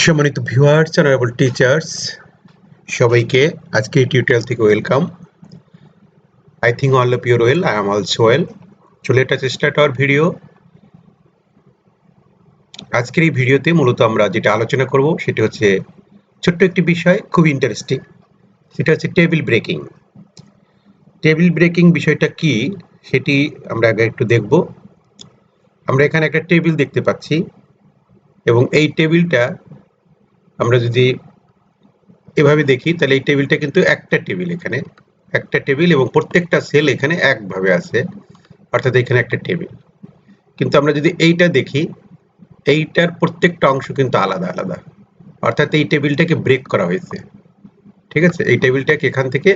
সম্মানিত viewers, honourable teachers, সবাইকে আজকের টিউটোরিয়াল থেকে welcome. I think all of you are well. I am also well. So let us start our video. আজকের এই ভিডিওতে মূলত আমরা যেটা আলোচনা করব সেটা হচ্ছে ছোট্ট একটি বিষয়, খুব ইন্টারেস্টিং। সেটা হচ্ছে টেবিল ব্রেকিং। টেবিল ব্রেকিং বিষয়টা কি সেটি আমরা আগে একটু দেখব। আমরা এখানে একটা টেবিল দেখতে পাচ্ছি এবং এই টেবিলটা আমরা যদি এভাবে দেখি তাহলে এই টেবিলটা কিন্তু একটা টেবিল, এখানে একটা টেবিল এবং প্রত্যেকটা সেল এখানে একভাবে আছে, অর্থাৎ এখানে একটা টেবিল। কিন্তু আমরা যদি এইটা দেখি, এইটার প্রত্যেকটা অংশ কিন্তু আলাদা আলাদা, অর্থাৎ এই টেবিলটাকে ব্রেক করা হয়েছে। ঠিক আছে, এই টেবিলটাকে এখান থেকে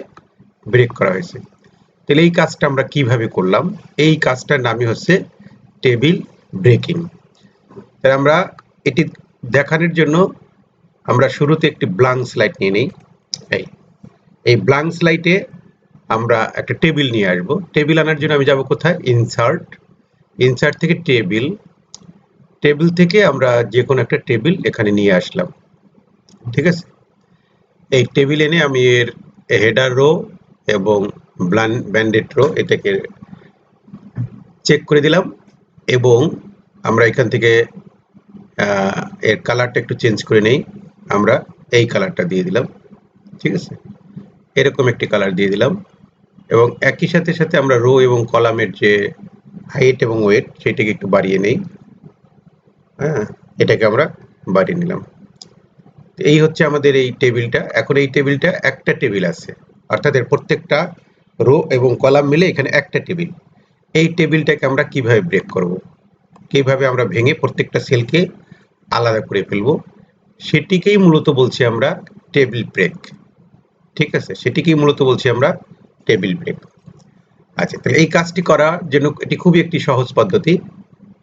ব্রেক করা হয়েছে। তাহলে এই কাজটা আমরা কিভাবে করলাম? এই কাজটার নামই হচ্ছে টেবিল ব্রেকিং। তাহলে আমরা এটি দেখানোর জন্য আমরা শুরুতে একটি ব্ল্যাঙ্ক স্লাইড নিয়ে নিই। এই ব্ল্যাঙ্ক স্লাইডে আমরা একটা টেবিল নিয়ে আসব। টেবিল আনার জন্য আমি যাব কোথায়? ইনসার্ট। ইনসার্ট থেকে টেবিল, টেবিল থেকে আমরা যে কোনো একটা টেবিল এখানে নিয়ে আসলাম। ঠিক আছে, এই টেবিল এনে আমি এর হেডার রো এবং ব্যান্ডেড রো এটাকে চেক করে দিলাম এবং আমরা এখান থেকে এর কালারটা একটু চেঞ্জ করে নেই। আমরা এই কালারটা দিয়ে দিলাম। ঠিক আছে, এরকম একটি কালার দিয়ে দিলাম এবং একই সাথে সাথে আমরা রো এবং কলামের যে হাইট এবং ওয়েট সেটাকে একটু বাড়িয়ে নেই। হ্যাঁ, এটাকে আমরা বাড়িয়ে নিলাম। এই হচ্ছে আমাদের এই টেবিলটা। এখন এই টেবিলটা একটা টেবিল আছে, অর্থাৎ এর প্রত্যেকটা রো এবং কলাম মিলে এখানে একটা টেবিল। এই টেবিলটাকে আমরা কিভাবে ব্রেক করব, কিভাবে আমরা ভেঙে প্রত্যেকটা সেলকে আলাদা করে ফেলবো, সেটিকেই মূলত বলছি আমরা টেবিল ব্রেক। ঠিক আছে, সেটিকেই মূলত বলছি আমরা টেবিল ব্রেক। আচ্ছা, তাহলে এই কাজটি করার জন্য এটি খুবই একটি সহজ পদ্ধতি।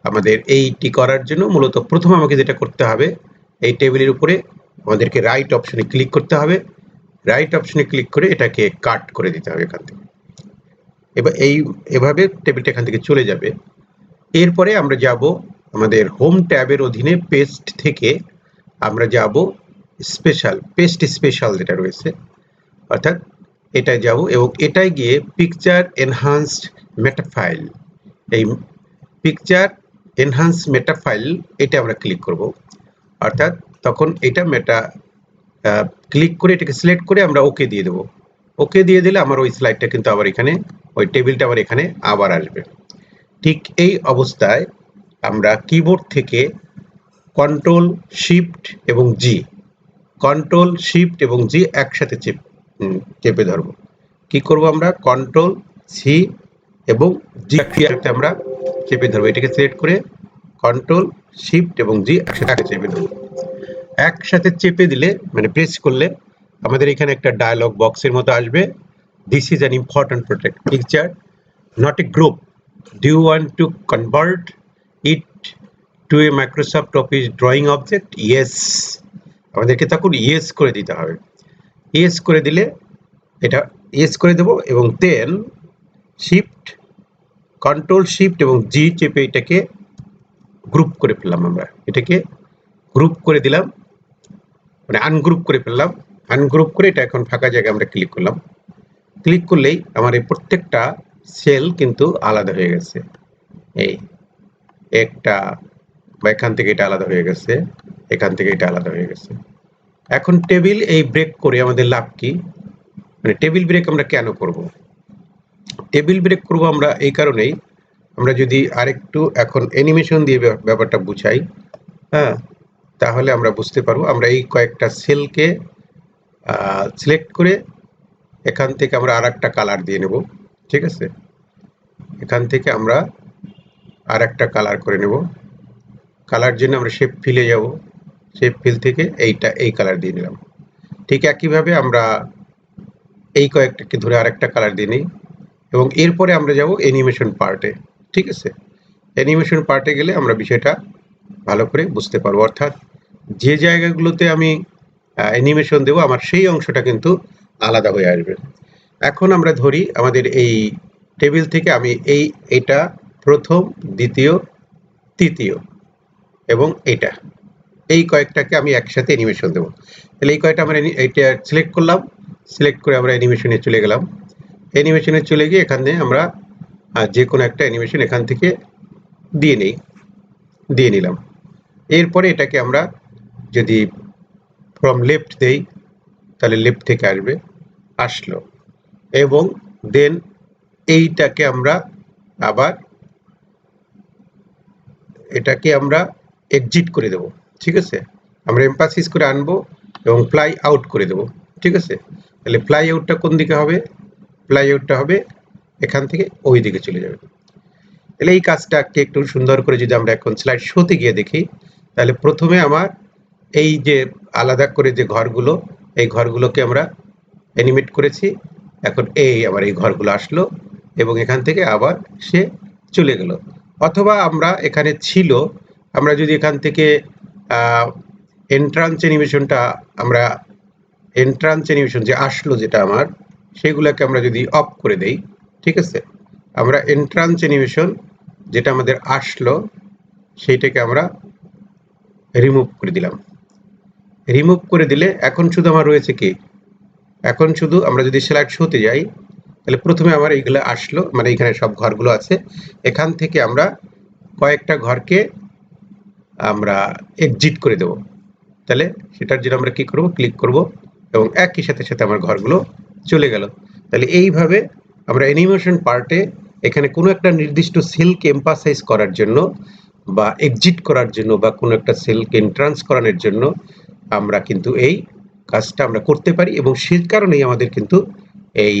আমাদের এইটি করার জন্য মূলত প্রথম আমাকে যেটা করতে হবে, এই টেবিলের উপরে আমাদেরকে রাইট অপশনে ক্লিক করতে হবে। রাইট অপশনে ক্লিক করে এটাকে কাট করে দিতে হবে এখান থেকে। এবার এভাবে টেবিলটা এখান থেকে চলে যাবে। এরপরে আমরা যাব আমাদের হোম ট্যাবের অধীনে পেস্ট থেকে আমরা যাব স্পেশাল, পেস্ট স্পেশাল যেটা রয়েছে, অর্থাৎ এটায় যাব এবং এটায় গিয়ে পিকচার এনহান্সড মেটা ফাইল, এই পিকচার এনহান্স মেটা ফাইল এটা আমরা ক্লিক করব। অর্থাৎ তখন এটা মেটা ক্লিক করে এটাকে সিলেক্ট করে আমরা ওকে দিয়ে দেব। ওকে দিয়ে দিলে আমার ওই স্লাইডটা কিন্তু আবার এখানে, ওই টেবিলটা আবার এখানে আবার আসবে। ঠিক এই অবস্থায় আমরা কিবোর্ড থেকে কন্ট্রোল শিফট এবং জি, কন্ট্রোল শিফট এবং জি একসাথে চেপে ধরব। কি করব আমরা? কন্ট্রোল সি এবং জি একসাথে আমরা চেপে ধরবো। এটাকে সিলেক্ট করে কন্ট্রোল শিফট এবং জি একসাথে চেপে ধরবো। একসাথে চেপে দিলে মানে প্রেস করলে আমাদের এখানে একটা ডায়লগ বক্সের মতো আসবে। This is an important protect picture, not a group. Do you want to convert it to a Microsoft Office drawing object? Yes, আমাদেরকে তখন ইয়েস করে দিতে হবে। ইয়েস করে দিলে এটা ইয়েস করে দেব এবং দেন শিফট, কন্ট্রোল শিফট এবং জি চেপে এটাকে গ্রুপ করে ফেললাম। আমরা এটাকে গ্রুপ করে দিলাম, মানে আনগ্রুপ করে ফেললাম। আনগ্রুপ করে এটা এখন ফাঁকা জায়গায় আমরা ক্লিক করলাম। ক্লিক করলেই আমার এই প্রত্যেকটা সেল কিন্তু আলাদা হয়ে গেছে। এই একটা বা এখান থেকে এটা আলাদা হয়ে গেছে, এখান থেকে এটা আলাদা হয়ে গেছে। এখন টেবিল এই ব্রেক করে আমাদের লাভ কি? মানে টেবিল ব্রেক আমরা কেন করব? টেবিল ব্রেক করব আমরা এই কারণেই, আমরা যদি আরেকটু এখন অ্যানিমেশন দিয়ে ব্যাপারটা বুঝাই, হ্যাঁ, তাহলে আমরা বুঝতে পারবো। আমরা এই কয়েকটা সেলকে সিলেক্ট করে এখান থেকে আমরা আর একটা কালার দিয়ে নেব। ঠিক আছে, এখান থেকে আমরা আর একটা কালার করে নেব। কালার জন্য আমরা শেপ ফিলে যাব, শেপ ফিল থেকে এই কালার দিয়ে নিলাম। ঠিক একইভাবে আমরা এই কয়েকটাকে ধরে আরেকটা কালার দিয়ে নিই এবং এরপরে আমরা যাব অ্যানিমেশন পার্টে। ঠিক আছে, অ্যানিমেশন পার্টে গেলে আমরা বিষয়টা ভালো করে বুঝতে পারবো। অর্থাৎ যে জায়গাগুলোতে আমি অ্যানিমেশন দেবো আমার সেই অংশটা কিন্তু আলাদা হয়ে আসবে। এখন আমরা ধরি আমাদের এই টেবিল থেকে আমি এটা প্রথম, দ্বিতীয়, তৃতীয় এবং এটা এই কয়েকটাকে আমি একসাথে অ্যানিমেশন দেবো। তাহলে এই কয়েকটা আমরা এইটা সিলেক্ট করলাম, সিলেক্ট করে আমরা অ্যানিমেশনে চলে গেলাম। অ্যানিমেশনে চলে গিয়ে এখানে আমরা যে কোনো একটা অ্যানিমেশন এখান থেকে দিয়ে নিলাম। এরপরে এটাকে আমরা যদি ফ্রম লেফট দেই তাহলে লেফট থেকে আসলো এবং দেন এইটাকে আমরা আবার এটাকে আমরা এক্সিট করে দেব। ঠিক আছে, আমরা এমফাসিস করে আনবো এবং ফ্লাই আউট করে দেব। ঠিক আছে, তাহলে ফ্লাই আউটটা কোন দিকে হবে? ফ্লাই আউটটা হবে এখান থেকে ওই দিকে চলে যাবে। তাহলে এই কাজটাকে একটু সুন্দর করে যদি আমরা এখন স্লাইড শোতে গিয়ে দেখি, তাহলে প্রথমে আমার এই যে আলাদা করে যে ঘরগুলো, এই ঘরগুলোকে আমরা অ্যানিমেট করেছি। এখন আবার এই ঘরগুলো আসলো এবং এখান থেকে আবার সে চলে গেল। অথবা আমরা এখানে ছিল, আমরা যদি এখান থেকে এন্ট্রান্স অ্যানিমেশন যে আসলো যেটা আমার, সেগুলোকে আমরা যদি অফ করে দেই, ঠিক আছে, আমরা এন্ট্রান্স অ্যানিমেশন যেটা আমাদের আসলো সেইটাকে আমরা রিমুভ করে দিলাম। রিমুভ করে দিলে এখন শুধু আমার রয়েছে কি, এখন শুধু আমরা যদি স্লাইড শোতে যাই তাহলে প্রথমে আমার এইগুলো আসলো, মানে এখানে সব ঘরগুলো আছে। এখান থেকে আমরা কয়েকটা ঘরকে আমরা এক্সিট করে দেব। তাহলে সেটার জন্য আমরা কি করব, ক্লিক করব এবং একই সাথে সাথে আমার ঘরগুলো চলে গেল। তাহলে এইভাবে আমরা অ্যানিমেশন পার্টে এখানে কোনো একটা নির্দিষ্ট সেলকে এমফাসাইজ করার জন্য বা এক্সিট করার জন্য বা কোনো একটা সেলকে এন্ট্রান্স করানোর জন্য আমরা কিন্তু এই কাজটা আমরা করতে পারি এবং সেই কারণেই আমাদের কিন্তু এই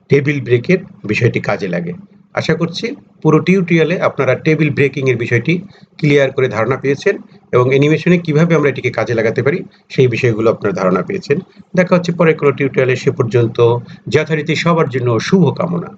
টেবিল ব্রেকের বিষয়টি কাজে লাগে। আশা করছি পুরো টিউটোরিয়ালে আপনারা টেবিল ব্রেকিং এর বিষয়টি ক্লিয়ার করে ধারণা পেয়েছেন এবং অ্যানিমেশনে কিভাবে আমরা এটিকে কাজে লাগাতে পারি সেই বিষয়গুলো আপনারা ধারণা পেয়েছেন। দেখা হচ্ছে পরের কোনো টিউটোরিয়ালে, সে পর্যন্ত যথারীতি সবার জন্য শুভকামনা।